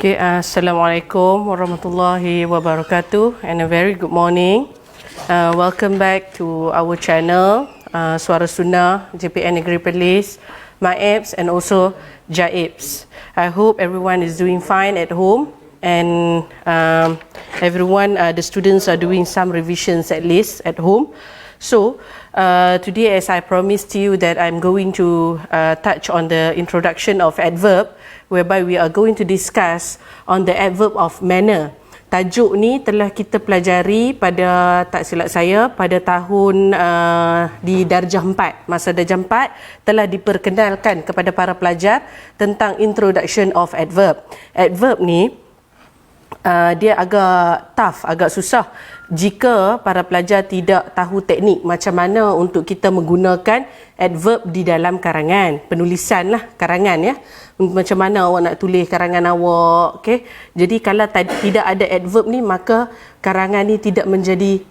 Okay, Assalamualaikum warahmatullahi wabarakatuh and a very good morning. Welcome back to our channel, Suara Sunnah, JPN Negeri Perlis, MAEPS and also JAIPS. I hope everyone is doing fine at home and everyone, the students are doing some revisions at least at home. So, today as I promised you that I'm going to touch on the introduction of adverb, whereby we are going to discuss on the adverb of manner. Tajuk ni telah kita pelajari pada, tak silap saya, pada tahun di darjah 4. Masa darjah 4 telah diperkenalkan kepada para pelajar tentang introduction of adverb. Adverb ni dia agak tough, agak susah jika para pelajar tidak tahu teknik macam mana untuk kita menggunakan adverb di dalam karangan, penulisan lah, karangan ya. Macam mana awak nak tulis karangan awak, okay? Jadi kalau tidak ada adverb ni, maka karangan ni tidak menjadi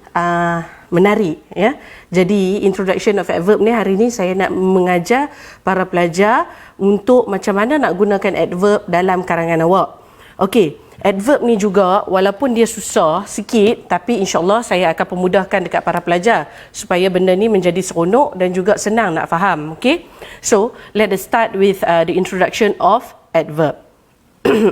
menarik ya. Jadi introduction of adverb ni, hari ni saya nak mengajar para pelajar untuk macam mana nak gunakan adverb dalam karangan awak. Okey. Adverb ni juga walaupun dia susah sikit, tapi insyaAllah saya akan pemudahkan dekat para pelajar supaya benda ni menjadi seronok dan juga senang nak faham. Okay? So, let us start with the introduction of adverb.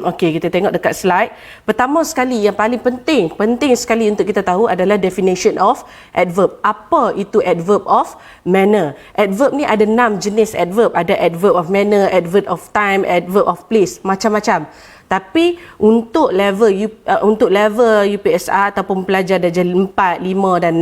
Okey, kita tengok dekat slide. Pertama sekali, yang paling penting sekali untuk kita tahu adalah definition of adverb. Apa itu adverb of manner? Adverb ni ada 6 jenis adverb. Ada adverb of manner, adverb of time, adverb of place, macam-macam. Tapi untuk level UPSR ataupun pelajar darjah 4, 5 dan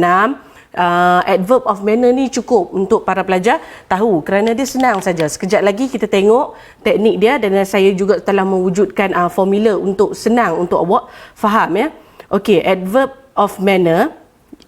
6, adverb of manner ni cukup untuk para pelajar tahu kerana dia senang saja. Sekejap lagi kita tengok teknik dia dan saya juga telah mewujudkan formula untuk senang untuk awak faham ya. Okey, adverb of manner.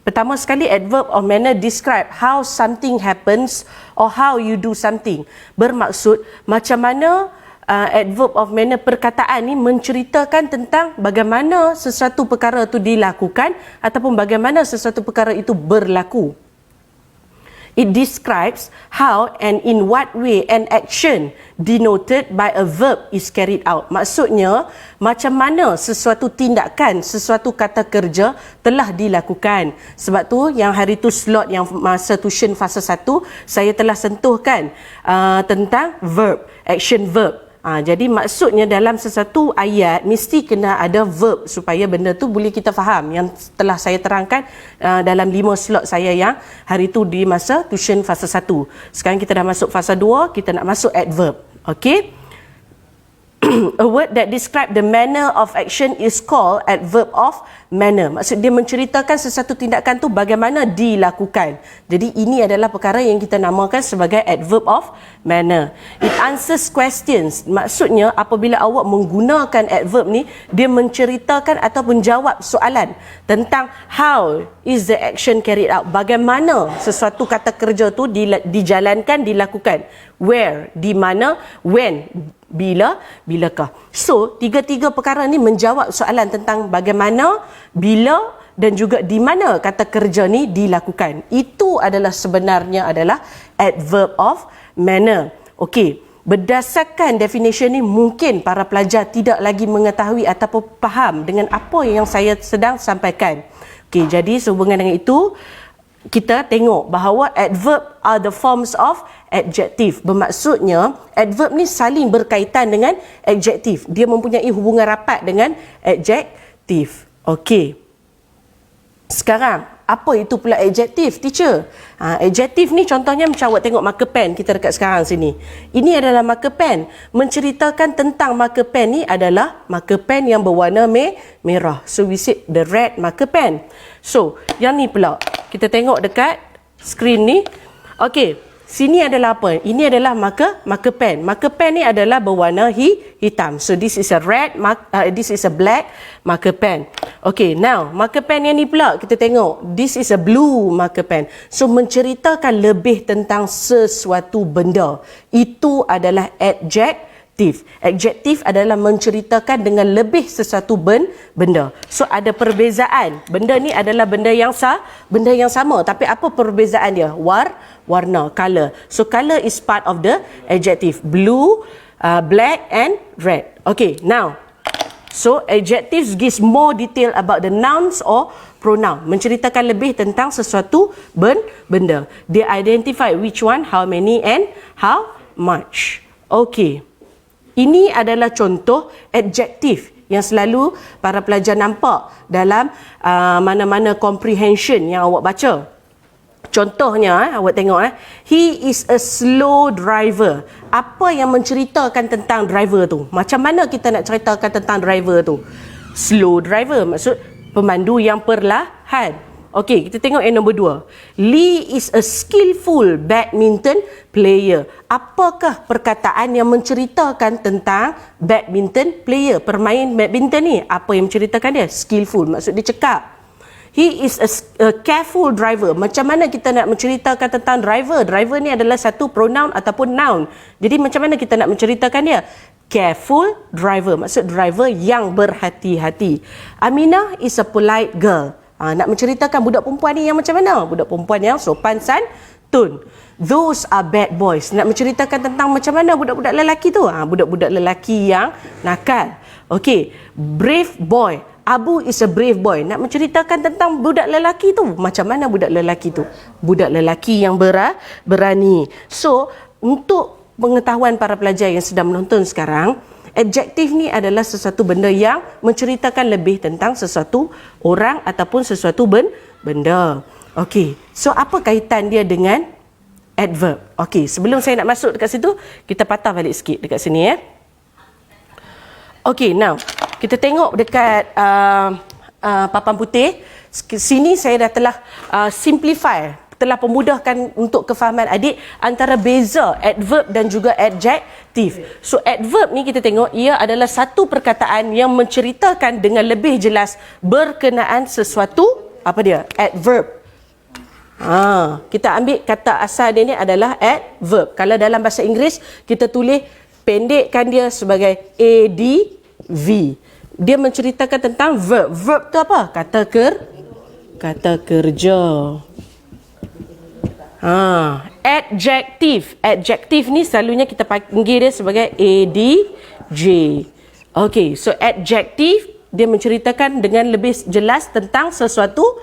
Pertama sekali, adverb of manner describe how something happens or how you do something. Bermaksud macam mana adverb of manner, perkataan ni menceritakan tentang bagaimana sesuatu perkara itu dilakukan ataupun bagaimana sesuatu perkara itu berlaku. It describes how and in what way an action denoted by a verb is carried out. Maksudnya, macam mana sesuatu tindakan, sesuatu kata kerja telah dilakukan. Sebab tu, yang hari tu slot yang masa tuition fasa 1, saya telah sentuhkan tentang verb, action verb. Jadi maksudnya dalam sesuatu ayat mesti kena ada verb supaya benda tu boleh kita faham, yang telah saya terangkan dalam 5 slot saya yang hari tu di masa tuition fasa 1. Sekarang kita dah masuk fasa 2, kita nak masuk adverb. Okey. A word that describe the manner of action is called adverb of manner. Maksud dia menceritakan sesuatu tindakan tu bagaimana dilakukan. Jadi ini adalah perkara yang kita namakan sebagai adverb of manner. It answers questions. Maksudnya apabila awak menggunakan adverb ni, dia menceritakan ataupun jawab soalan tentang how is the action carried out. Bagaimana sesuatu kata kerja tu dijalankan, dilakukan. Where, di mana, when, bila, bilakah. So, tiga-tiga perkara ni menjawab soalan tentang bagaimana, bila dan juga di mana kata kerja ni dilakukan. Itu adalah sebenarnya adalah adverb of manner. Okey, berdasarkan definition ni mungkin para pelajar tidak lagi mengetahui ataupun faham dengan apa yang saya sedang sampaikan. Okey, jadi sehubungan dengan itu, kita tengok bahawa adverb are the forms of adjective. Bermaksudnya adverb ni saling berkaitan dengan adjective. Dia mempunyai hubungan rapat dengan adjective. Okey. Sekarang, apa itu pula adjective, teacher? Adjective ni contohnya macam awak tengok marker pen kita dekat sekarang sini. Ini adalah marker pen. Menceritakan tentang marker pen ni adalah marker pen yang berwarna merah. So we say the red marker pen. So, yang ni pula. Kita tengok dekat skrin ni. Okey, sini adalah apa? Ini adalah marker pen. Marker pen ni adalah berwarna hitam. So this is a this is a black marker pen. Okey, now marker pen yang ni pula kita tengok. This is a blue marker pen. So menceritakan lebih tentang sesuatu benda. Itu adalah adjective. Adjektif adalah menceritakan dengan lebih sesuatu benda. So ada perbezaan. Benda ni adalah benda yang sama. Tapi apa perbezaan dia? Warna, color. So color is part of the adjective. Blue, black and red. Okay, now So adjectives gives more detail about the nouns or pronoun, menceritakan lebih tentang sesuatu benda. They identify which one, how many and how much. Okay. Ini adalah contoh adjektif yang selalu para pelajar nampak dalam mana-mana comprehension yang awak baca. Contohnya, awak tengok he is a slow driver. Apa yang menceritakan tentang driver tu? Macam mana kita nak ceritakan tentang driver tu? Slow driver maksud pemandu yang perlahan. Okey, kita tengok yang nombor 2. Lee is a skillful badminton player. Apakah perkataan yang menceritakan tentang badminton player? Permain badminton ni, apa yang menceritakan dia? Skillful, maksud dia cekap. He is a careful driver. Macam mana kita nak menceritakan tentang driver? Driver ni adalah satu pronoun ataupun noun. Jadi macam mana kita nak menceritakan dia? Careful driver, maksud driver yang berhati-hati. Aminah is a polite girl. Nak menceritakan budak perempuan ni yang macam mana? Budak perempuan yang sopan santun. Those are bad boys. Nak menceritakan tentang macam mana budak-budak lelaki tu? Budak-budak lelaki yang nakal. Okey, brave boy. Abu is a brave boy. Nak menceritakan tentang budak lelaki tu. Macam mana budak lelaki tu? Budak lelaki yang berani. So, untuk pengetahuan para pelajar yang sedang menonton sekarang, adjektif ni adalah sesuatu benda yang menceritakan lebih tentang sesuatu orang ataupun sesuatu benda. Okey, so apa kaitan dia dengan adverb? Okey, sebelum saya nak masuk dekat situ, kita patah balik sikit dekat sini Okey, now kita tengok dekat papan putih. Sini saya dah telah simplify, telah pemudahkan untuk kefahaman adik antara beza adverb dan juga adjektif. So adverb ni kita tengok ia adalah satu perkataan yang menceritakan dengan lebih jelas berkenaan sesuatu. Apa dia? Adverb. Kita ambil kata asal dia ni adalah adverb. Kalau dalam bahasa Inggeris kita tulis pendekkan dia sebagai ADV. Dia menceritakan tentang verb. Verb tu apa? Kata kerja. Adjektif. Adjektif ni selalunya kita panggil dia sebagai ADJ. Okey, so adjektif dia menceritakan dengan lebih jelas tentang sesuatu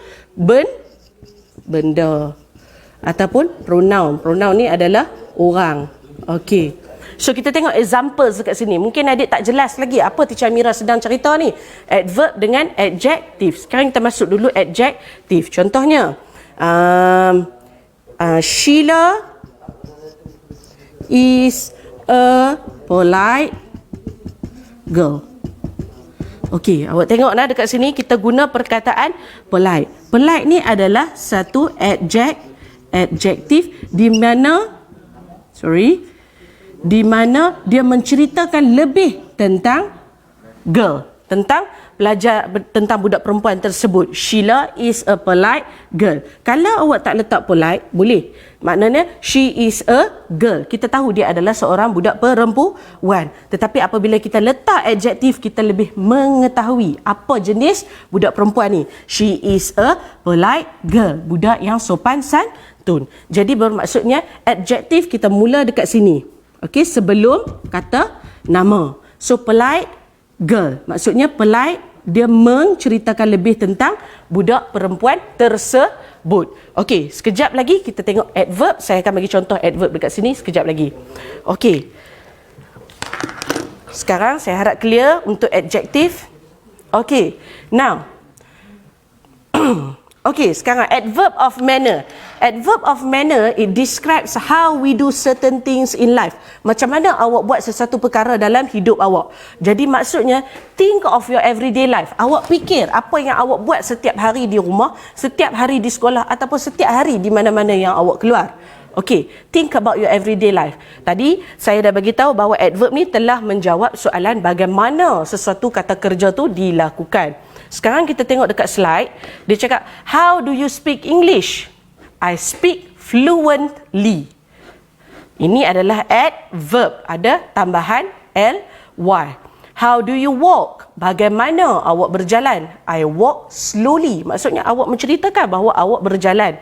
benda ataupun pronoun. Pronoun ni adalah orang. Okey. So kita tengok examples dekat sini. Mungkin adik tak jelas lagi apa Teacher Amira sedang cerita ni. Adverb dengan adjektif. Sekarang kita masuk dulu adjektif. Contohnya, Sheila is a polite girl. Okey, awak tengok dekat sini kita guna perkataan polite. Polite ni adalah satu adjektif di mana dia menceritakan lebih tentang girl, tentang pelajar, tentang budak perempuan tersebut. Sheila is a polite girl. Kalau awak tak letak polite, boleh. Maknanya she is a girl. Kita tahu dia adalah seorang budak perempuan. Tetapi apabila kita letak adjektif, kita lebih mengetahui apa jenis budak perempuan ni. She is a polite girl. Budak yang sopan santun. Jadi bermaksudnya adjektif kita mula dekat sini. Okey, sebelum kata nama. So polite girl, maksudnya polite dia menceritakan lebih tentang budak perempuan tersebut. Okey, sekejap lagi kita tengok adverb. Saya akan bagi contoh adverb dekat sini sekejap lagi. Okey. Sekarang saya harap clear untuk adjektif. Okey. Now. Okey, sekarang adverb of manner. Adverb of manner, it describes how we do certain things in life. Macam mana awak buat sesuatu perkara dalam hidup awak. Jadi maksudnya, think of your everyday life. Awak fikir apa yang awak buat setiap hari di rumah, setiap hari di sekolah ataupun setiap hari di mana-mana yang awak keluar. Okey, think about your everyday life. Tadi saya dah bagi tahu bahawa adverb ni telah menjawab soalan bagaimana sesuatu kata kerja tu dilakukan. Sekarang kita tengok dekat slide, dia cakap, how do you speak English? I speak fluently. Ini adalah adverb, ada tambahan ly. How do you walk? Bagaimana awak berjalan? I walk slowly. Maksudnya awak menceritakan bahawa awak berjalan.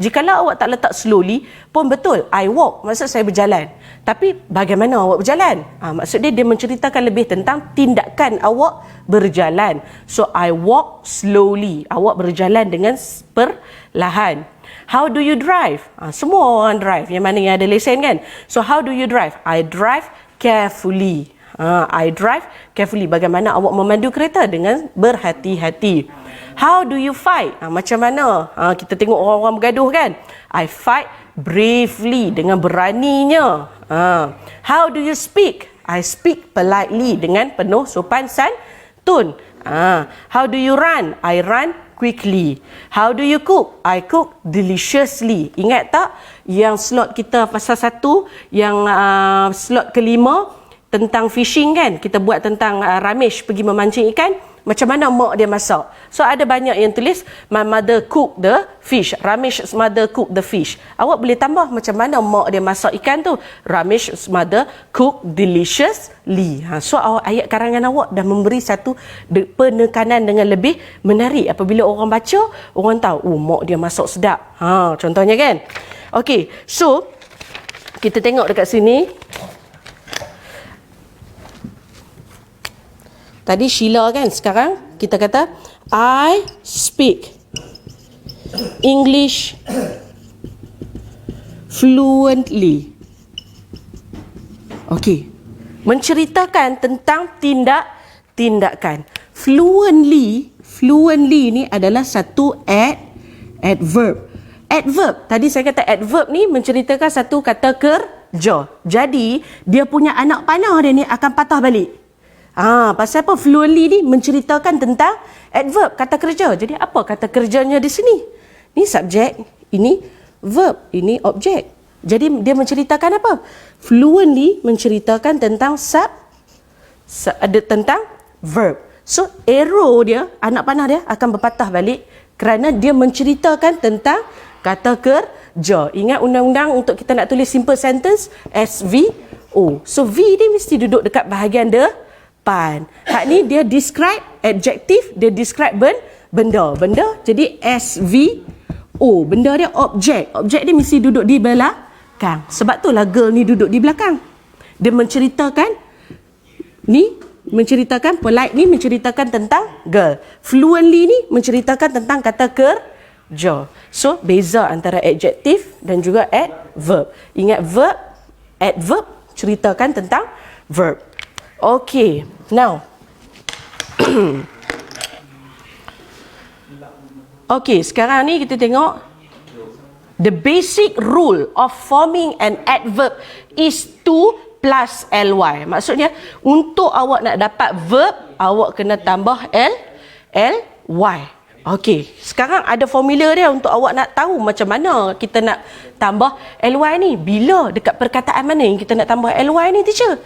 Jikalau awak tak letak slowly pun betul, I walk, maksud saya berjalan. Tapi bagaimana awak berjalan? Maksud dia menceritakan lebih tentang tindakan awak berjalan. So I walk slowly, awak berjalan dengan perlahan. How do you drive? Semua orang drive, yang mana yang ada lesen kan. So how do you drive? I drive carefully. I drive carefully. Bagaimana awak memandu kereta? Dengan berhati-hati. How do you fight? Macam mana? Kita tengok orang-orang bergaduh kan. I fight bravely, dengan beraninya. How do you speak? I speak politely, dengan penuh sopan santun. How do you run? I run quickly. How do you cook? I cook deliciously. Ingat tak yang slot kita pasal 1, yang slot kelima tentang fishing kan? Kita buat tentang Ramesh pergi memancing ikan. Macam mana mak dia masak? So ada banyak yang tulis my mother cook the fish. Ramesh's mother cook the fish. Awak boleh tambah macam mana mak dia masak ikan tu. Ramesh's mother cook deliciously. So ayat karangan awak dah memberi satu penekanan dengan lebih menarik. Apabila orang baca, orang tahu, oh mak dia masak sedap. Contohnya kan. Okey, so kita tengok dekat sini. Tadi Sheila kan, sekarang kita kata I speak English fluently. Okey. Menceritakan tentang tindakan. Fluently ni adalah satu adverb. Adverb, tadi saya kata adverb ni menceritakan satu kata kerja. Jadi, dia punya anak panah dia ni akan patah balik. Pasal apa? Fluently ni menceritakan tentang adverb, kata kerja. Jadi apa kata kerjanya di sini? Ni subjek, ini verb, ini objek. Jadi dia menceritakan apa? Fluently menceritakan tentang tentang verb. So arrow dia, anak panah dia akan berpatah balik kerana dia menceritakan tentang kata kerja. Ingat undang-undang untuk kita nak tulis simple sentence, SVO. So V ni mesti duduk dekat bahagian depan. Hak ni dia describe adjective, dia describe benda. Jadi SVO. Benda dia objek. Objek dia mesti duduk di belakang. Sebab itulah girl ni duduk di belakang. Dia menceritakan polite ni menceritakan tentang girl. Fluently ni menceritakan tentang kata kerja. So beza antara adjective dan juga adverb. Ingat adverb ceritakan tentang verb. Okay, now. Okay, sekarang ni kita tengok the basic rule of forming an adverb is 2 plus ly. Maksudnya untuk awak nak dapat verb, awak kena tambah ly. Okey, sekarang ada formula dia untuk awak nak tahu macam mana kita nak tambah ly ni. Bila dekat perkataan mana yang kita nak tambah ly ni, teacher?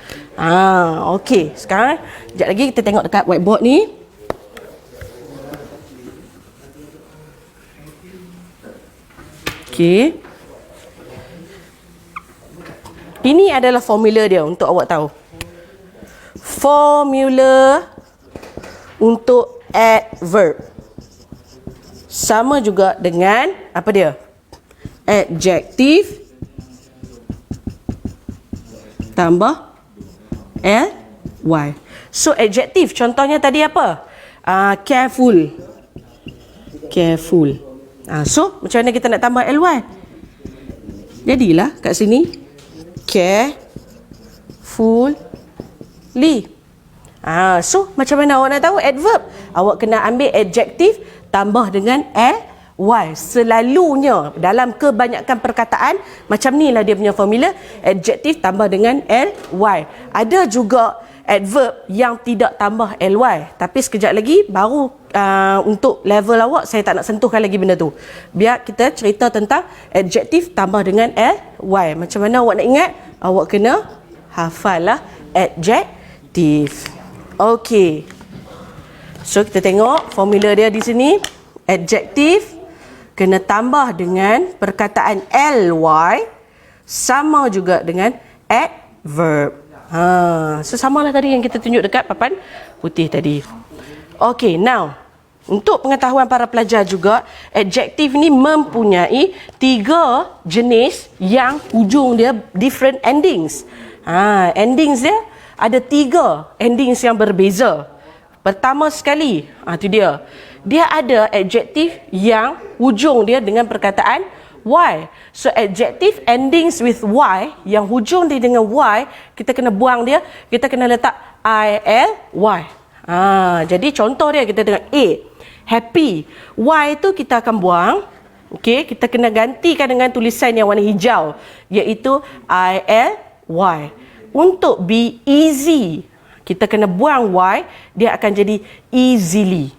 Okey, sekarang sekejap lagi kita tengok dekat whiteboard ni. Okey. Ini adalah formula dia untuk awak tahu. Formula untuk adverb sama juga dengan apa dia? Adjective tambah ly. So adjective contohnya tadi apa? Careful. So macam mana kita nak tambah ly? Jadilah kat sini carefully. So macam mana awak nak tahu adverb? Awak kena ambil adjective tambah dengan ly. Selalunya dalam kebanyakan perkataan macam ni lah dia punya formula. Adjective tambah dengan ly. Ada juga adverb yang tidak tambah ly. Tapi sekejap lagi baru untuk level awak saya tak nak sentuhkan lagi benda tu. Biar kita cerita tentang adjective tambah dengan ly. Macam mana awak nak ingat? Awak kena hafal lah adjective. Okey. So kita tengok formula dia di sini. Adjective kena tambah dengan perkataan ly sama juga dengan adverb. So samalah tadi yang kita tunjuk dekat papan putih tadi. Okay, now Untuk pengetahuan para pelajar juga, adjektif ni mempunyai 3 jenis yang hujung dia different endings. Endings dia ada 3 endings yang berbeza. Pertama sekali, tu dia. Dia ada adjektif yang hujung dia dengan perkataan Y. So adjective endings with Y, yang hujung dia dengan Y, kita kena buang dia, kita kena letak ILY. Jadi contoh dia, kita tengok A, happy. Y tu kita akan buang. Okey, kita kena gantikan dengan tulisan yang warna hijau, iaitu ILY. Untuk B, easy, kita kena buang Y, dia akan jadi easily.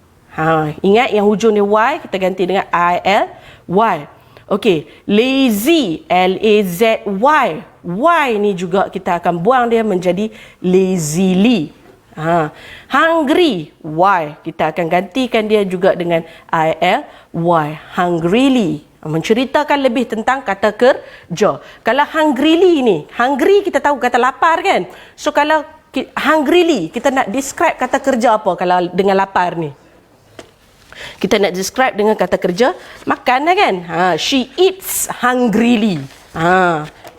Ingat yang hujung dia Y, kita ganti dengan ILY. Okey, lazy, L-A-Z-Y. Y ni juga kita akan buang dia menjadi lazily. Hungry, Y, kita akan gantikan dia juga dengan I-L-Y, hungrily. Menceritakan lebih tentang kata kerja. Kalau hungrily ni, hungry kita tahu kata lapar kan? So kalau hungrily, kita nak describe kata kerja apa kalau dengan lapar ni? Kita nak describe dengan kata kerja makan lah kan? She eats hungrily.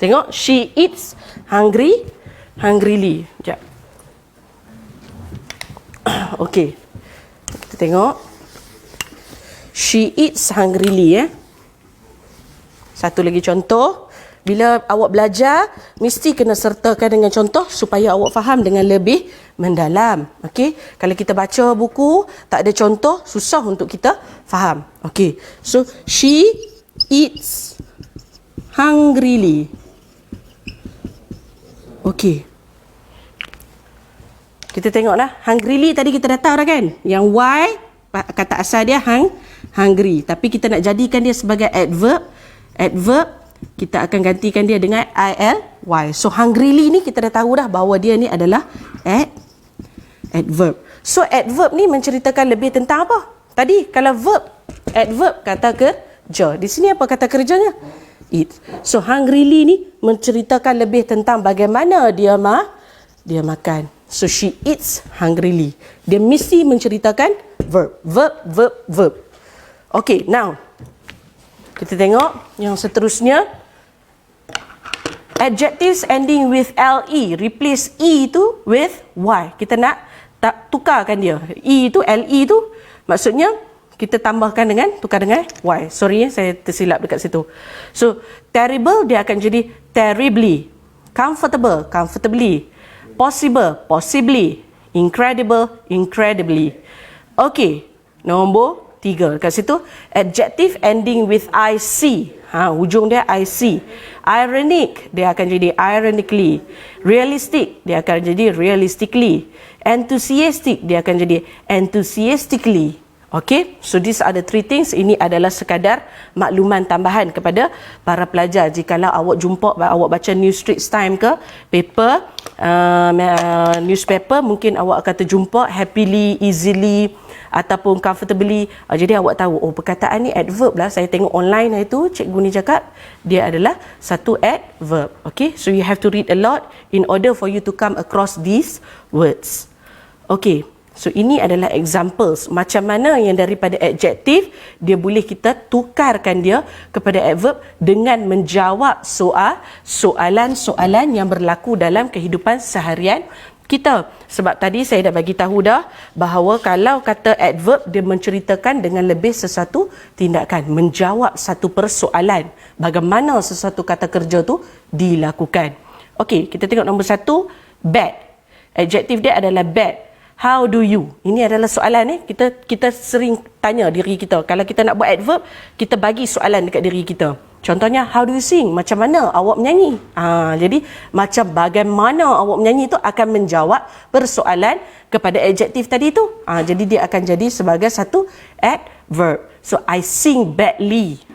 Tengok, she eats hungrily. Sekejap. Okey. Kita tengok. She eats hungrily. Satu lagi contoh. Bila awak belajar, mesti kena sertakan dengan contoh supaya awak faham dengan lebih mendalam. Okey, kalau kita baca buku tak ada contoh, susah untuk kita faham. Okey, so she eats hungrily. Okey, kita tengoklah, hungrily tadi kita dah tahu dah kan, yang Y kata asal dia hungry, tapi kita nak jadikan dia sebagai adverb, kita akan gantikan dia dengan ILY. So hungrily ni kita dah tahu dah bahawa dia ni adalah adverb. So adverb ni menceritakan lebih tentang apa? Tadi kalau verb, adverb kata kerja. Di sini apa kata kerjanya? Eat. So hungrily ni menceritakan lebih tentang bagaimana dia makan. So she eats hungrily. Dia mesti menceritakan verb. Okay, now kita tengok yang seterusnya. Adjectives ending with LE, replace E tu with Y. Kita nak tukarkan dia. E tu, LE tu, maksudnya kita tambahkan dengan, tukar dengan Y. Sorry saya tersilap dekat situ. So, terrible dia akan jadi terribly. Comfortable, comfortably. Possible, possibly. Incredible, incredibly. Okay, nombor 3 dekat situ. Adjective ending with IC. Hujung dia IC. Ironic, dia akan jadi ironically. Realistic, dia akan jadi realistically. Enthusiastic, dia akan jadi enthusiastically. Okay, so these are the 3 things. Ini adalah sekadar makluman tambahan kepada para pelajar. Jikalau awak jumpa, awak baca News Straits Times ke paper, newspaper, mungkin awak akan terjumpa happily, easily ataupun comfortably. Jadi awak tahu, oh perkataan ni adverb lah. Saya tengok online hari tu, cikgu ni cakap dia adalah satu adverb. Okay, so you have to read a lot in order for you to come across these words. Okay, so ini adalah examples macam mana yang daripada adjektif dia boleh kita tukarkan dia kepada adverb dengan menjawab soalan-soalan yang berlaku dalam kehidupan seharian kita. Sebab tadi saya dah bagi tahu dah bahawa kalau kata adverb dia menceritakan dengan lebih sesuatu tindakan, menjawab satu persoalan bagaimana sesuatu kata kerja tu dilakukan. Okey, kita tengok nombor 1, bad. Adjektif dia adalah bad. How do you? Ini adalah soalan ni. Kita sering tanya diri kita. Kalau kita nak buat adverb, kita bagi soalan dekat diri kita. Contohnya, how do you sing? Macam mana awak menyanyi? Jadi, macam bagaimana awak menyanyi tu akan menjawab persoalan kepada adjektif tadi tu. Jadi, dia akan jadi sebagai satu adverb. So, I sing badly.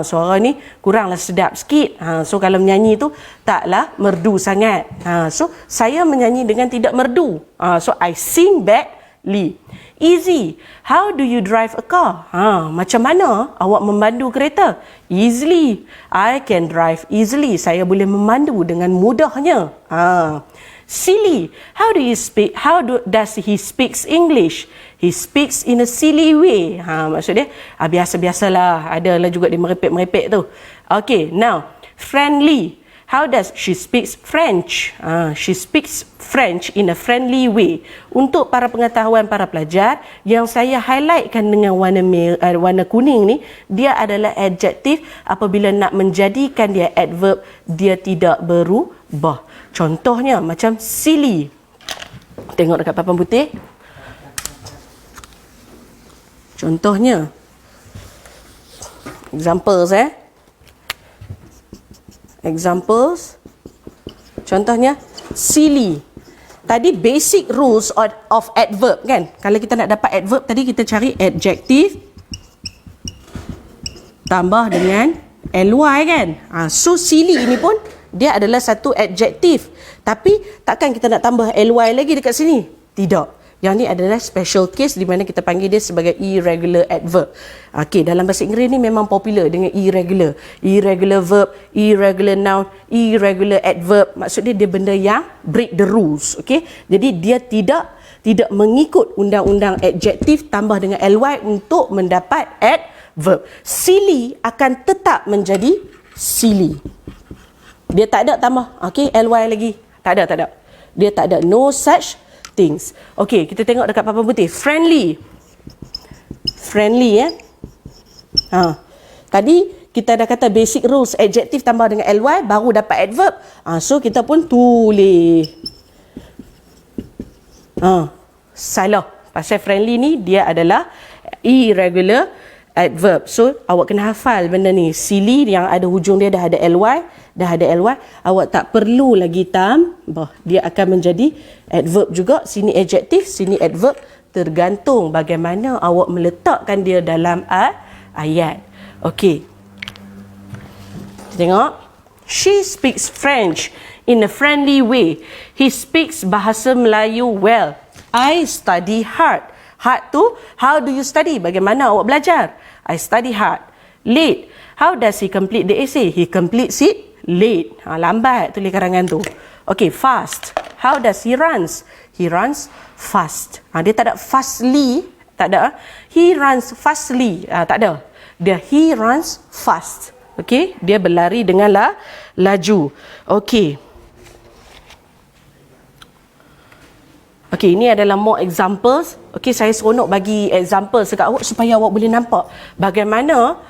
Suara ni kuranglah sedap sikit. So kalau menyanyi tu taklah merdu sangat. So saya menyanyi dengan tidak merdu. So I sing badly. Easy. How do you drive a car? Macam mana awak memandu kereta? Easily. I can drive easily. Saya boleh memandu dengan mudahnya. Silly. Does he speaks English? He speaks in a silly way. Maksud dia biasa-biasalah. Adalah juga dia merepek-merepek tu. Okay, now friendly. How does she speaks French? She speaks French in a friendly way. Untuk para pengetahuan para pelajar, yang saya highlightkan dengan warna kuning ni, dia adalah adjektif apabila nak menjadikan dia adverb, dia tidak berubah. Contohnya macam silly. Tengok dekat papan putih. Contohnya. Examples. Contohnya silly. Tadi basic rules of adverb kan. Kalau kita nak dapat adverb tadi kita cari adjective tambah dengan ly kan. So silly ini pun dia adalah satu adjektif. Tapi takkan kita nak tambah ly lagi dekat sini? Tidak. Yang ni adalah special case di mana kita panggil dia sebagai irregular adverb. Okey, dalam bahasa Inggeris ni memang popular dengan irregular. Irregular verb, irregular noun, irregular adverb. Maksud dia benda yang break the rules. Okey, jadi dia tidak mengikut undang-undang adjektif tambah dengan ly untuk mendapat adverb. Silly akan tetap menjadi silly. Dia tak ada tambah, okey, ly lagi. Tak ada. Dia tak ada, no such things. Okey, kita tengok dekat papan putih. Friendly. Tadi kita dah kata basic rules, adjektif tambah dengan ly baru dapat adverb. So kita pun tulis. Salah. Pasal friendly ni dia adalah irregular adverb. So awak kena hafal benda ni. Silly yang ada hujung dia dah ada ly, awak tak perlu lagi tambah. Dia akan menjadi adverb juga. Sini adjektif, sini adverb, tergantung bagaimana awak meletakkan dia dalam ayat. Okey. Tengok. She speaks French in a friendly way. He speaks bahasa Melayu well. I study hard. Hard tu, how do you study? Bagaimana awak belajar? I study hard. Late. How does he complete the essay? He completes it late. Lambat tulis karangan tu. Okay, fast. How does he runs? He runs fast. Dia tak ada fastly. Tak ada. He runs fastly. Tak ada. Dia he runs fast. Okay, dia berlari dengan laju. Okay. Okay, ini adalah more examples. Okay, saya seronok bagi example dekat awak supaya awak boleh nampak bagaimana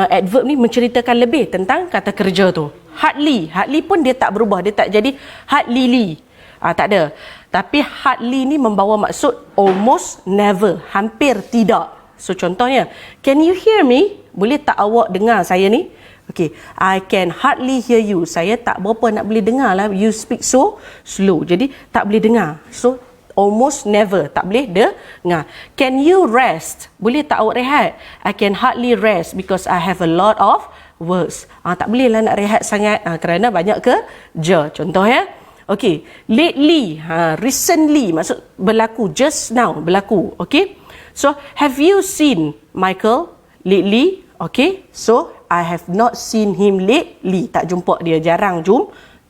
adverb ni menceritakan lebih tentang kata kerja tu. Hardly. Hardly pun dia tak berubah. Dia tak jadi hardly. Tak ada. Tapi hardly ni membawa maksud almost never. Hampir tidak. So contohnya, can you hear me? Boleh tak awak dengar saya ni? Okay, I can hardly hear you. Saya tak berapa nak boleh dengar lah. You speak so slow. Jadi tak boleh dengar. So almost never, tak boleh dengar. Can you rest? Boleh tak awak rehat? I can hardly rest because I have a lot of works. Tak boleh lah nak rehat sangat kerana banyak kerja. Contoh ya. Okay, lately, recently, maksud berlaku, just now berlaku. Okay, so have you seen Michael lately? Okay, so I have not seen him lately. Tak jumpa dia, jarang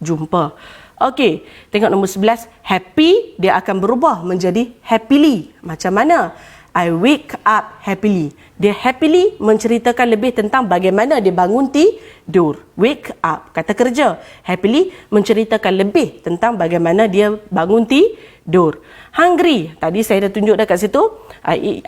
jumpa. Okey, tengok nombor 11. Happy, dia akan berubah menjadi happily. Macam mana? I wake up happily. Dia happily menceritakan lebih tentang bagaimana dia bangun tidur. Wake up, kata kerja. Happily menceritakan lebih tentang bagaimana dia bangun tidur. Hungry, tadi saya dah tunjuk dekat situ.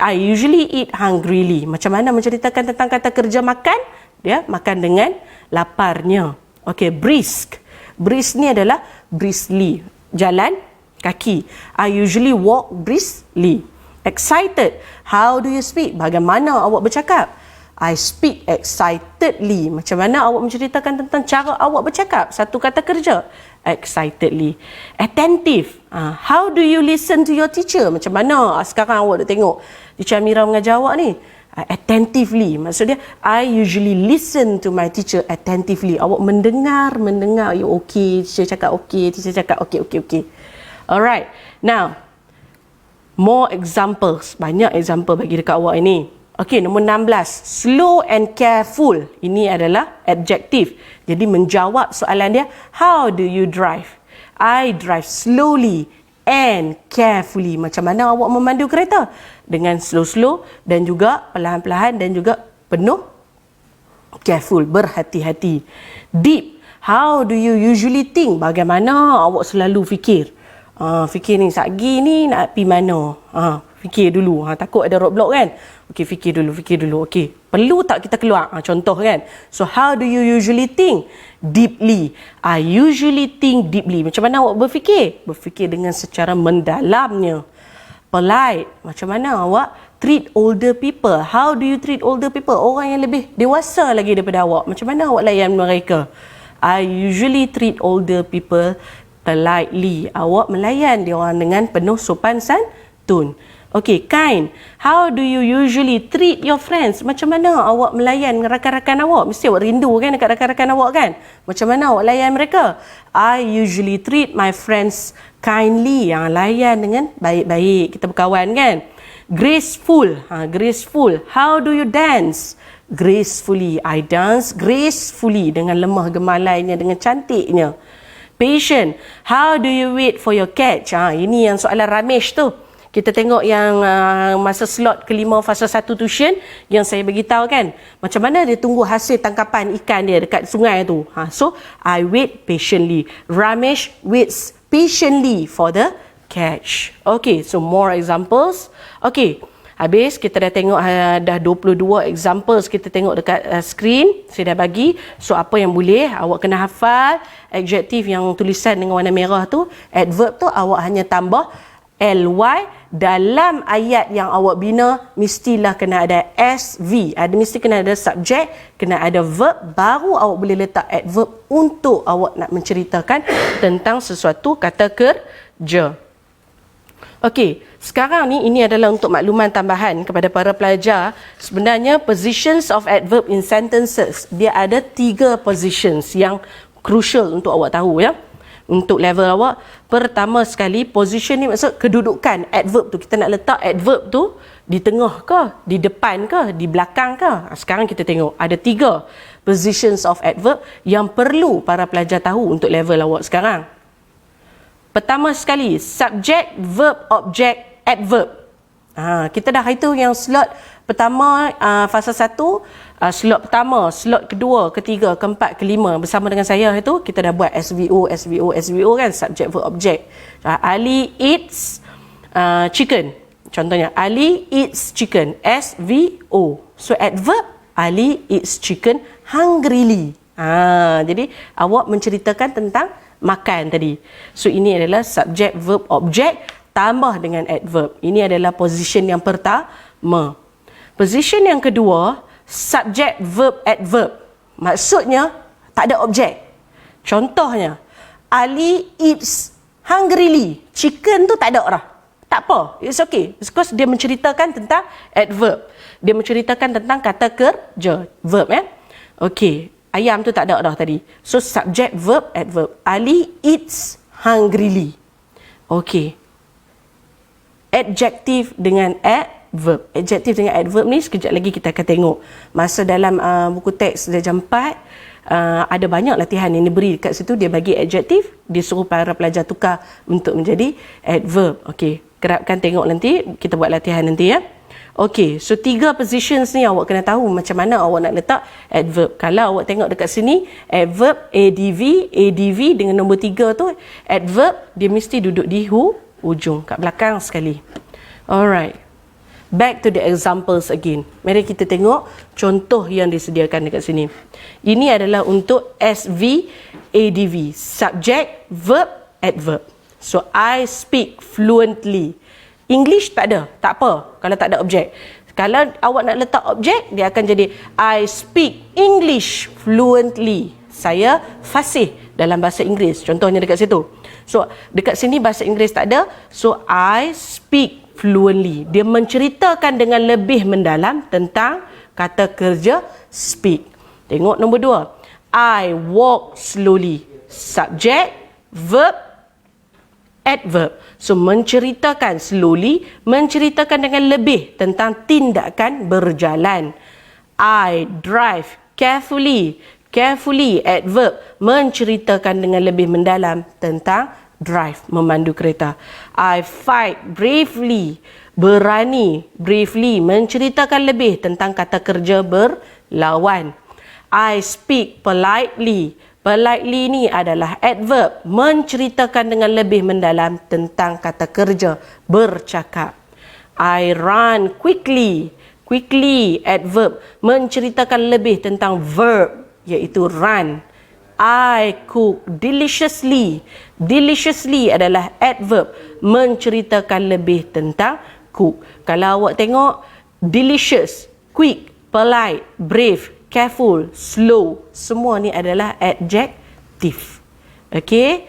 I usually eat hungrily. Macam mana menceritakan tentang kata kerja makan? Dia makan dengan laparnya. Okey, brisk. Brisk ni adalah briskly, jalan kaki. I usually walk briskly. Excited, how do you speak? Bagaimana awak bercakap? I speak excitedly. Macam mana awak menceritakan tentang cara awak bercakap? Satu kata kerja, excitedly. Attentive, how do you listen to your teacher? Macam mana sekarang awak dah tengok Teacher Amira mengajar awak ni? Attentively, maksudnya I usually listen to my teacher attentively. Awak mendengar, you okay, teacher cakap okay, teacher cakap okay. Alright, now more examples, banyak example bagi dekat awak ini. Okay, nombor 16, slow and careful. Ini adalah adjective. Jadi menjawab soalan dia, how do you drive? I drive slowly and carefully. Macam mana awak memandu kereta? Dengan slow-slow dan juga perlahan-perlahan dan juga penuh careful, berhati-hati. Deep, how do you usually think? Bagaimana awak selalu fikir? Fikir ni, sagi ni nak pergi mana? Fikir dulu. Takut ada roadblock kan? Okey, fikir dulu. Okey, perlu tak kita keluar? Contoh kan? So, how do you usually think? Deeply. I usually think deeply. Macam mana awak berfikir? Berfikir dengan secara mendalamnya. Polite. Macam mana awak treat older people? How do you treat older people? Orang yang lebih dewasa lagi daripada awak. Macam mana awak layan mereka? I usually treat older people politely. Awak melayan dia orang dengan penuh sopan santun. Okey, kind. How do you usually treat your friends? Macam mana awak melayan rakan-rakan awak? Mesti awak rindu kan dekat rakan-rakan awak kan? Macam mana awak layan mereka? I usually treat my friends kindly. Layan dengan baik-baik. Kita berkawan kan? Graceful. Graceful. How do you dance? Gracefully. I dance gracefully. Dengan lemah gemalainya, dengan cantiknya. Patient. How do you wait for your catch? Ini yang soalan Ramesh tu. Kita tengok yang masa slot kelima fasa 1 tuition yang saya beritahu kan. Macam mana dia tunggu hasil tangkapan ikan dia dekat sungai tu. So, I wait patiently. Ramesh waits patiently for the catch. Okay, so more examples. Okay, habis kita dah tengok dah 22 examples kita tengok dekat screen. Saya dah bagi. So, apa yang boleh awak kena hafal. Adjektif yang tulisan dengan warna merah tu. Adverb tu awak hanya tambah ly. Dalam ayat yang awak bina mestilah kena ada SV, mesti kena ada subjek, kena ada verb, baru awak boleh letak adverb untuk awak nak menceritakan tentang sesuatu kata kerja. Okey, sekarang ni ini adalah untuk makluman tambahan kepada para pelajar. Sebenarnya positions of adverb in sentences, dia ada 3 positions yang crucial untuk awak tahu ya. Untuk level awak, pertama sekali position ni maksud kedudukan adverb tu. Kita nak letak adverb tu di tengah ke, di depan ke, di belakang ke. Sekarang kita tengok ada 3 positions of adverb yang perlu para pelajar tahu untuk level awak sekarang. Pertama sekali, subject, verb, object, adverb. Kita dah itu yang slot pertama fasa 1, slot pertama, slot kedua, ketiga, keempat, kelima bersama dengan saya itu kita dah buat SVO kan, subject, verb, object. Ali eats chicken. Contohnya Ali eats chicken, SVO. So adverb, Ali eats chicken hungrily. Jadi awak menceritakan tentang makan tadi. So ini adalah subject, verb, object tambah dengan adverb. Ini adalah position yang pertama. Position yang kedua, subject, verb, adverb. Maksudnya tak ada objek. Contohnya, Ali eats hungrily. Chicken tu tak ada orang. Tak apa, it's okay. Because dia menceritakan tentang adverb. Dia menceritakan tentang kata kerja, verb Okey, ayam tu tak ada dah tadi. So subject, verb, adverb. Ali eats hungrily. Okey. Adjektif dengan adverb. Adjektif dengan adverb ni sekejap lagi kita akan tengok. Masa dalam buku teks darjah 4, ada banyak latihan yang diberi dekat situ. Dia bagi adjektif, dia suruh para pelajar tukar untuk menjadi adverb. Okey, kerapkan tengok nanti, kita buat latihan nanti ya. Okey, so 3 positions ni awak kena tahu macam mana awak nak letak adverb. Kalau awak tengok dekat sini, adverb ADV dengan nombor 3 tu, adverb dia mesti duduk di ujung, kat belakang sekali. Alright. Back to the examples again. Mari kita tengok contoh yang disediakan dekat sini. Ini adalah untuk SVADV, subject, verb, adverb. So I speak fluently. English tak ada, tak apa kalau tak ada objek. Kalau awak nak letak objek, dia akan jadi I speak English fluently. Saya fasih dalam bahasa Inggeris. Contohnya dekat situ. So, dekat sini bahasa Inggeris tak ada. So, I speak fluently. Dia menceritakan dengan lebih mendalam tentang kata kerja speak. Tengok nombor 2. I walk slowly. Subject, verb, adverb. So, menceritakan slowly, menceritakan dengan lebih tentang tindakan berjalan. I drive carefully. Carefully, adverb, menceritakan dengan lebih mendalam tentang drive, memandu kereta. I fight bravely, berani. Bravely menceritakan lebih tentang kata kerja berlawan. I speak politely. Politely ni adalah adverb, menceritakan dengan lebih mendalam tentang kata kerja bercakap. I run quickly. Quickly, adverb, menceritakan lebih tentang verb, iaitu run. I cook deliciously. Deliciously adalah adverb, menceritakan lebih tentang cook. Kalau awak tengok, delicious, quick, polite, brave, careful, slow, semua ni adalah adjektif. Okey,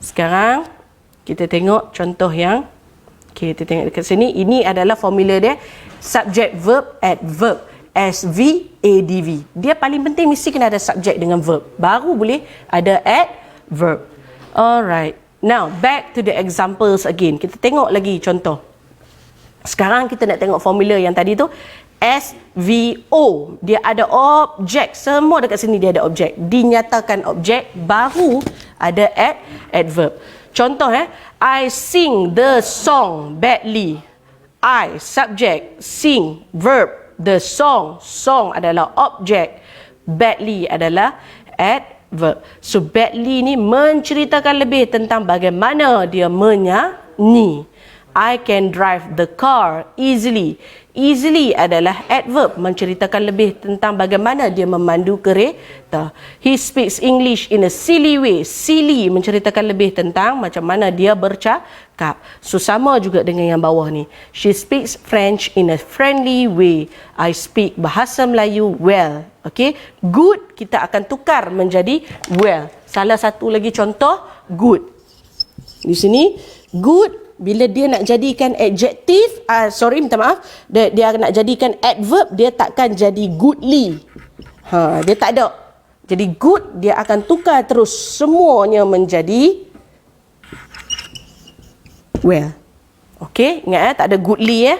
sekarang kita tengok contoh yang, okey, kita tengok dekat sini. Ini adalah formula dia, subject, verb, adverb. SVADV. Dia paling penting mesti kena ada subject dengan verb. Baru boleh ada adverb. Alright. Now, back to the examples again. Kita tengok lagi contoh. Sekarang kita nak tengok formula yang tadi tu. SVO. Dia ada objek. Semua dekat sini dia ada objek. Dinyatakan objek, baru ada adverb. Contoh I sing the song badly. I, subject, sing, verb. The song, song adalah objek, badly adalah adverb. So badly ni menceritakan lebih tentang bagaimana dia menyanyi. I can drive the car easily. Easily adalah adverb, menceritakan lebih tentang bagaimana dia memandu kereta. He speaks English in a silly way. Silly menceritakan lebih tentang macam mana dia bercakap. So sama juga dengan yang bawah ni. She speaks French in a friendly way. I speak bahasa Melayu well. Okay, good kita akan tukar menjadi well. Salah satu lagi contoh good. Di sini good. Bila dia nak jadikan adjektif, minta maaf, dia nak jadikan adverb, dia takkan jadi goodly. Dia tak ada. Jadi good, dia akan tukar terus semuanya menjadi well. Okey, ingat tak ada goodly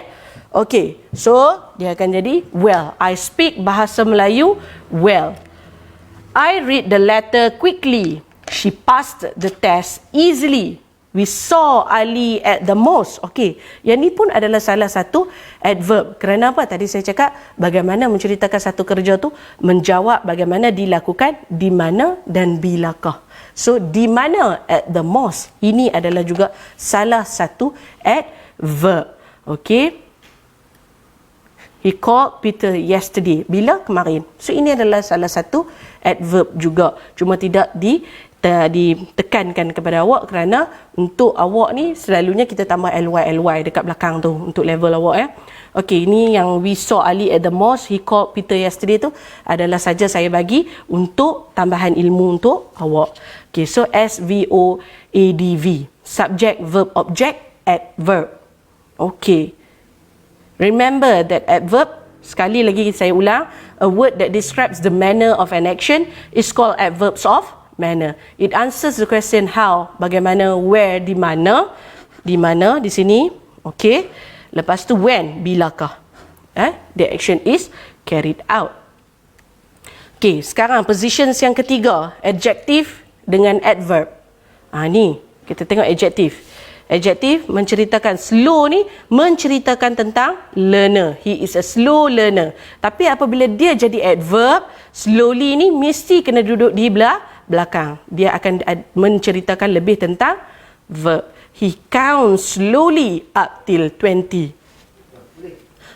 Okey, so dia akan jadi well. I speak bahasa Melayu well. I read the letter quickly. She passed the test easily. We saw Ali at the mosque. Okey, yang ni pun adalah salah satu adverb. Kerana apa? Tadi saya cakap bagaimana menceritakan satu kerja tu, menjawab bagaimana dilakukan, di mana dan bilakah. So, di mana at the mosque. Ini adalah juga salah satu adverb. Okey. He called Peter yesterday. Bila? Kemarin. So, ini adalah salah satu adverb juga. Cuma tidak ditekankan kepada awak kerana untuk awak ni selalunya kita tambah ly dekat belakang tu untuk level awak Okey, ini yang we saw Ali at the mosque, he called Peter yesterday tu adalah saja saya bagi untuk tambahan ilmu untuk awak. Okey, so SVOADV, subject, verb, object, adverb. Okey. Remember that adverb, sekali lagi saya ulang, a word that describes the manner of an action is called adverbs of manner. It answers the question how, bagaimana, where, di mana di sini. Okey. Lepas tu when, bilakah. The action is carried out. Okey, sekarang positions yang ketiga, adjective dengan adverb. Ni kita tengok adjective. Adjective menceritakan, slow ni menceritakan tentang learner. He is a slow learner. Tapi apabila dia jadi adverb, slowly ni mesti kena duduk di belakang. Dia akan menceritakan lebih tentang verb. He counts slowly up till 20.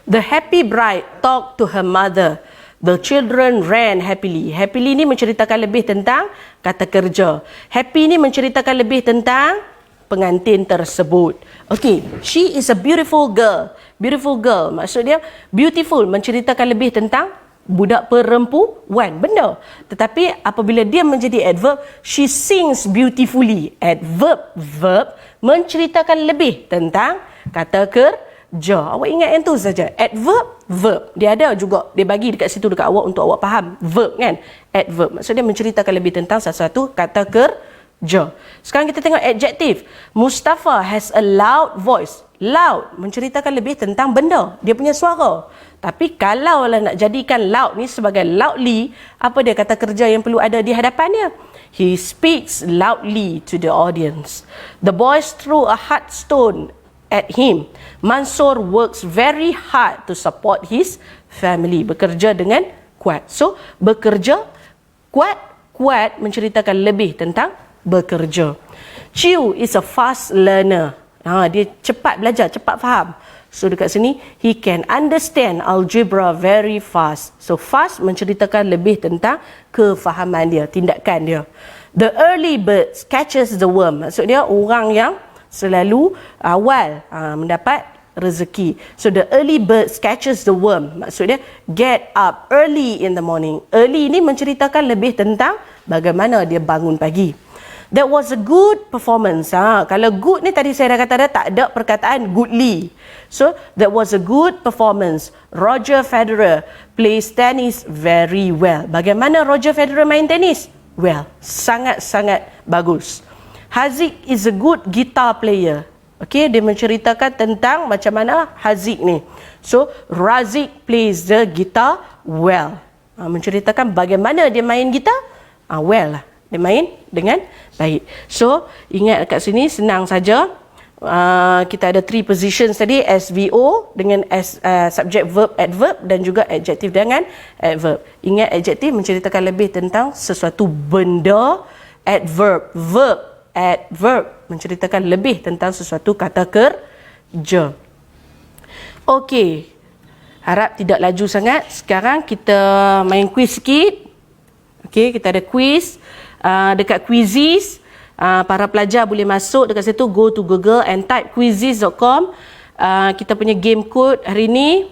The happy bride talked to her mother. The children ran happily. Happily ni menceritakan lebih tentang kata kerja. Happy ni menceritakan lebih tentang pengantin tersebut. Okay, she is a beautiful girl. Beautiful girl, maksud dia beautiful, menceritakan lebih tentang budak perempuan, benda. Tetapi apabila dia menjadi adverb, she sings beautifully. Adverb, verb, menceritakan lebih tentang kata kerja. Awak ingat yang tu saja. Adverb, verb. Dia ada juga, dia bagi dekat situ dekat awak untuk awak faham. Verb kan? Adverb. Maksud dia menceritakan lebih tentang sesuatu kata kerja. Sekarang kita tengok adjective. Mustafa has a loud voice. Loud menceritakan lebih tentang benda, dia punya suara. Tapi kalau lah nak jadikan loud ni sebagai loudly, apa dia kata kerja yang perlu ada di hadapannya? He speaks loudly to the audience. The boys threw a hard stone at him. Mansur works very hard to support his family. Bekerja dengan kuat. So, bekerja kuat, kuat menceritakan lebih tentang bekerja. Chiu is a fast learner. Dia cepat belajar, cepat faham. So dekat sini, he can understand algebra very fast. So fast menceritakan lebih tentang kefahaman dia, tindakan dia. The early bird catches the worm. Maksudnya orang yang selalu awal mendapat rezeki. So the early bird catches the worm. Maksudnya get up early in the morning. Early ni menceritakan lebih tentang bagaimana dia bangun pagi. That was a good performance. Kalau good ni tadi saya dah kata dah, tak ada perkataan goodly. So that was a good performance. Roger Federer plays tennis very well. Bagaimana Roger Federer main tenis? Well, sangat-sangat bagus. Haziq is a good guitar player. Okay, dia menceritakan tentang macam mana Haziq ni. So Raziq plays the guitar well. Menceritakan bagaimana dia main gitar? Well lah. Dia main dengan baik. So, ingat kat sini senang saja. Kita ada 3 positions tadi, SVO dengan subject verb adverb dan juga adjective dengan adverb. Ingat adjective menceritakan lebih tentang sesuatu benda, adverb, verb, adverb menceritakan lebih tentang sesuatu kata kerja. Okey. Harap tidak laju sangat. Sekarang kita main quiz sikit. Okey, kita ada quiz. Dekat Quizizz, para pelajar boleh masuk dekat situ, go to Google and type quizizz.com. Kita punya game code hari ni,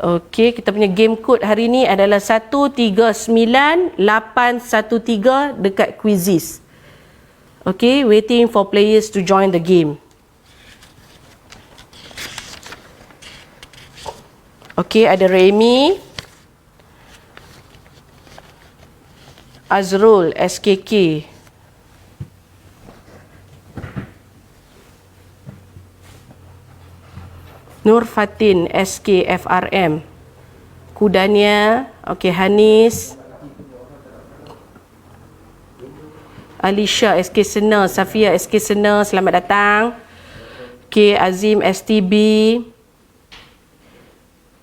Okey, kita punya game code hari ni adalah 139813 dekat Quizizz. Okey, waiting for players to join the game. Okey, ada Remy, Azrul, SKK. Nur Fatin, SKFRM. Kudania, okey, Hanis. Alisha, SK Sena. Safia, SK Sena, selamat datang. Okey, Azim, STB.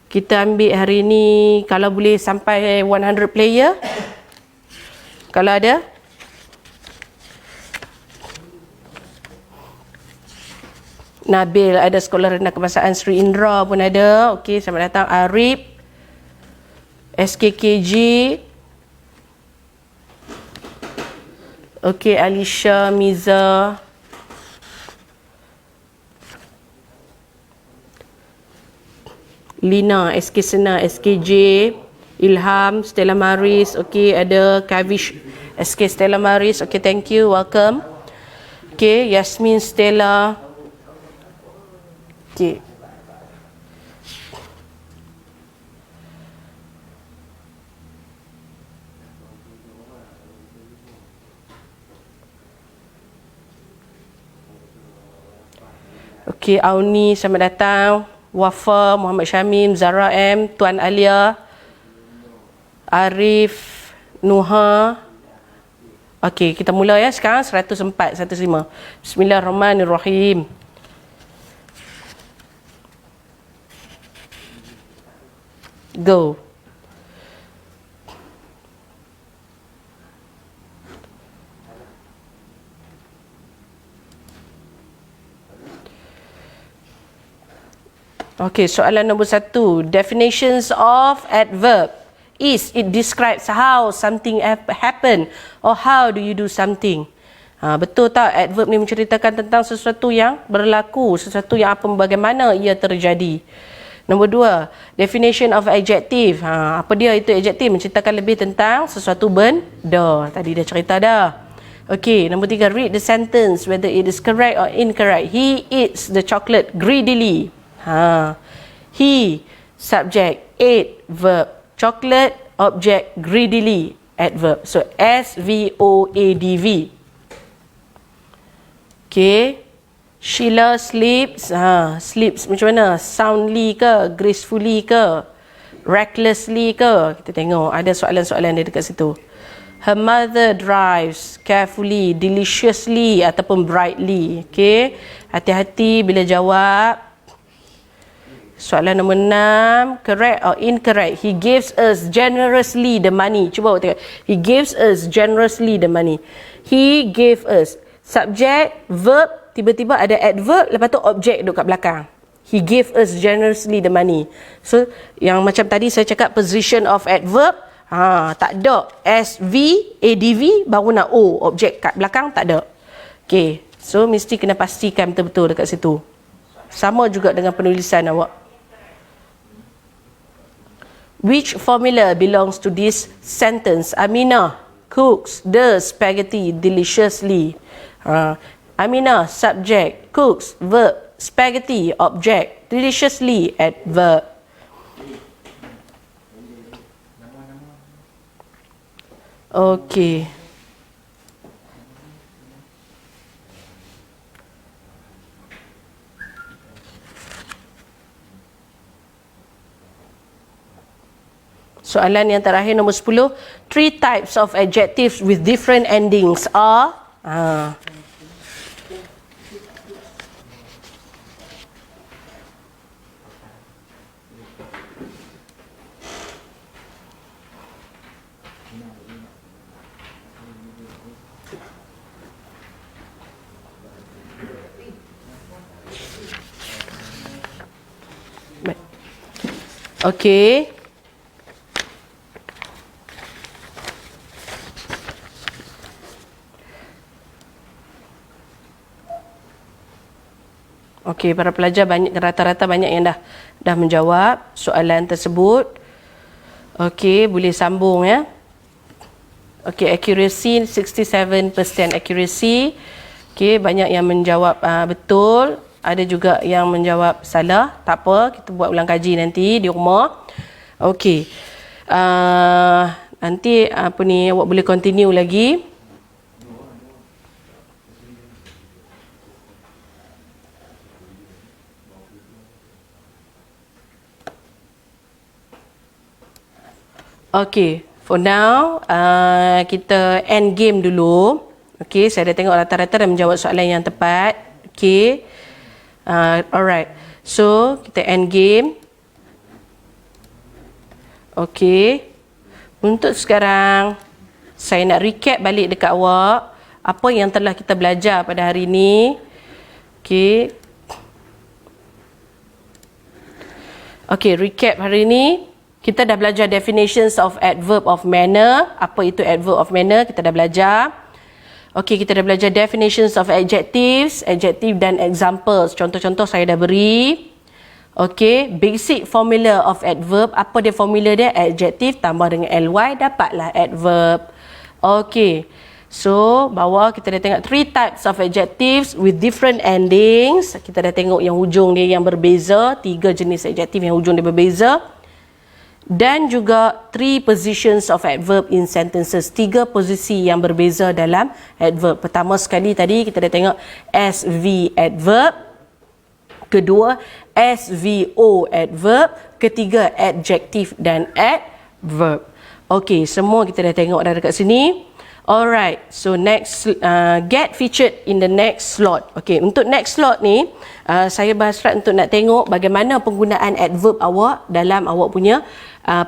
Kita ambil hari ni, kalau boleh sampai 100 player. Kalau ada. Nabil, ada sekolah rendah kebangsaan Sri Indra pun ada. Okey, selamat datang. Arif, SKKG. Okey, Alisha, Miza. Lina, SK Sena, SKJ. Ilham, Stella Maris. Okey, ada Kavish, SK Stella Maris. Okey, thank you, welcome. Okey, Yasmin, Stella. Okey. Okey, Auni, selamat datang. Wafa, Muhammad Syamim, Zara M, Tuan Alia, Arif, Nuha. Okey, kita mula ya sekarang 104, 105. Bismillahirrahmanirrahim. Go. Okey, soalan nombor 1. Definitions of adverb. Is, it describes how something happen or how do you do something. Betul tak adverb ni menceritakan tentang sesuatu yang berlaku, sesuatu yang apa, bagaimana ia terjadi. Nombor 2, definition of adjective. Apa dia itu adjective? Menceritakan lebih tentang sesuatu benda. Tadi dah cerita dah. Okey, nombor 3, read the sentence whether it is correct or incorrect. He eats the chocolate greedily. He, subject, ate, verb. Chocolate, object, greedily, adverb. So, SVOADV. Okay. Sheila sleeps. Sleeps macam mana? Soundly ke? Gracefully ke? Recklessly ke? Kita tengok ada soalan-soalan dia dekat situ. Her mother drives carefully, deliciously ataupun brightly. Okay. Hati-hati bila jawab. Soalan nombor 6, correct or incorrect? He gives us generously the money. Cuba awak tengok. He gives us generously the money. He gave us. Subject, verb, tiba-tiba ada adverb, lepas tu objek duduk kat belakang. He gave us generously the money. So, yang macam tadi saya cakap position of adverb, tak ada. SV, ADV, baru nak O, objek kat belakang, tak ada. Okay, so mesti kena pastikan betul-betul dekat situ. Sama juga dengan penulisan awak. Which formula belongs to this sentence? Amina cooks the spaghetti deliciously. Amina, subject, cooks, verb, spaghetti, object, deliciously, adverb. Okay. Soalan yang terakhir nombor 10. 3 types of adjectives with different endings are okay. Okey, para pelajar rata-rata banyak yang dah menjawab soalan tersebut. Okey, boleh sambung ya. Okey, accuracy 67% accuracy. Okey, banyak yang menjawab betul, ada juga yang menjawab salah. Tak apa, kita buat ulang kaji nanti di rumah. Okey. Nanti awak boleh continue lagi. Okay, for now, kita end game dulu. Okay, saya dah tengok rata-rata dah menjawab soalan yang tepat. Okay, alright. So, kita end game. Okay, untuk sekarang, saya nak recap balik dekat awak apa yang telah kita belajar pada hari ini. Okay. Okay, recap hari ini. Kita dah belajar definitions of adverb of manner. Apa itu adverb of manner? Kita dah belajar. Okey, kita dah belajar definitions of adjectives, adjective dan examples. Contoh-contoh saya dah beri. Okey, basic formula of adverb. Apa dia formula dia? Adjective tambah dengan ly, dapatlah adverb. Okey. So, bawah kita dah tengok 3 types of adjectives with different endings. Kita dah tengok yang hujung dia yang berbeza. 3 jenis adjective yang hujung dia berbeza. Dan juga 3 positions of adverb in sentences. 3 posisi yang berbeza dalam adverb. Pertama sekali tadi kita dah tengok SV adverb. Kedua SVO adverb. Ketiga adjective dan adverb. Okey, semua kita dah tengok dah dekat sini. Alright, so next get featured in the next slot. Okey, untuk next slot ni saya berhasrat untuk nak tengok bagaimana penggunaan adverb awak dalam awak punya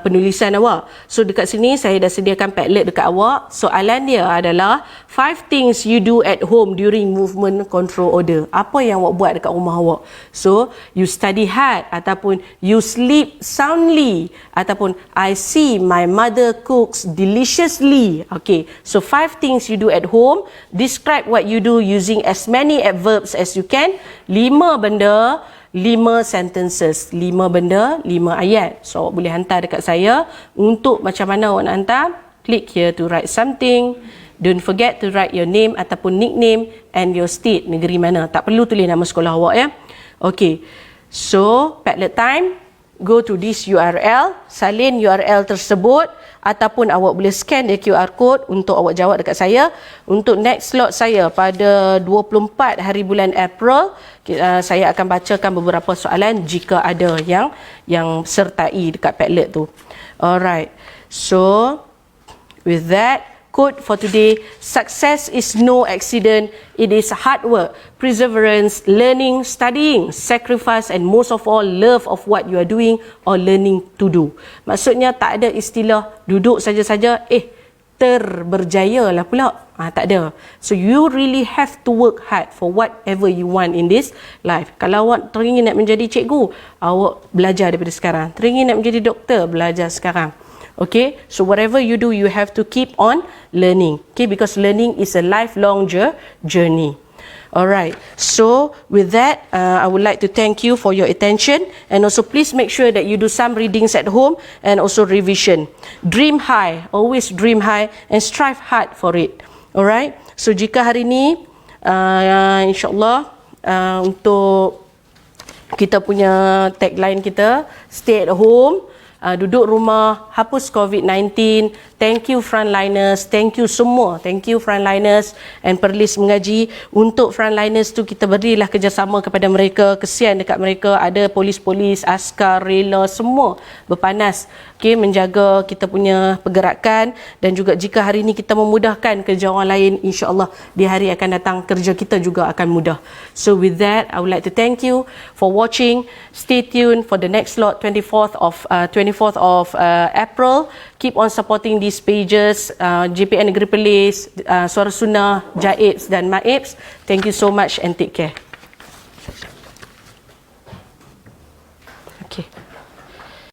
penulisan awak. So dekat sini saya dah sediakan Padlet dekat awak. Soalan dia adalah 5 things you do at home during movement control order. Apa yang awak buat dekat rumah awak? So you study hard ataupun you sleep soundly ataupun I see my mother cooks deliciously. Okay, so 5 things you do at home. Describe what you do using as many adverbs as you can. 5 benda, 5 sentences, 5 benda, 5 ayat. So awak boleh hantar dekat saya. Untuk macam mana awak nak hantar, click here to write something. Don't forget to write your name ataupun nickname and your state, negeri mana. Tak perlu tulis nama sekolah awak ya. Okay, so Padlet time. go to this URL, salin URL tersebut, ataupun awak boleh scan the QR code untuk awak jawab dekat saya. Untuk next slot saya pada 24 hari bulan April, saya akan bacakan beberapa soalan jika ada yang sertai dekat Padlet tu. Alright, so with that, quote for today: success is no accident, it is hard work, perseverance, learning, studying, sacrifice and most of all love of what you are doing or learning to do. Maksudnya tak ada istilah duduk saja-saja terberjaya lah pula. Tak ada. So you really have to work hard for whatever you want in this life. Kalau awak teringin nak menjadi cikgu, awak belajar daripada sekarang. Teringin nak menjadi doktor, belajar sekarang. Okay, so whatever you do, you have to keep on learning. Okay, because learning is a lifelong journey. Alright, so with that, I would like to thank you for your attention, and also please make sure that you do some readings at home and also revision. Dream high, always dream high and strive hard for it. Alright, so jika hari ni, insyaAllah, untuk kita punya tagline kita, stay at home, duduk rumah, hapus COVID-19. Thank you frontliners, thank you semua, thank you frontliners and Perlis Mengaji. Untuk frontliners tu kita berilah kerjasama kepada mereka, kesian dekat mereka, ada polis-polis, askar, rela, semua berpanas, okay, menjaga kita punya pergerakan. Dan juga jika hari ini kita memudahkan kerja orang lain, insya-Allah di hari akan datang kerja kita juga akan mudah. So with that, I would like to thank you for watching. Stay tuned for the next slot, 24th of April. Keep on supporting these pages, JPN Negeri Perlis, Suara Sunnah, Jaibs dan Maibs. Thank you so much and take care.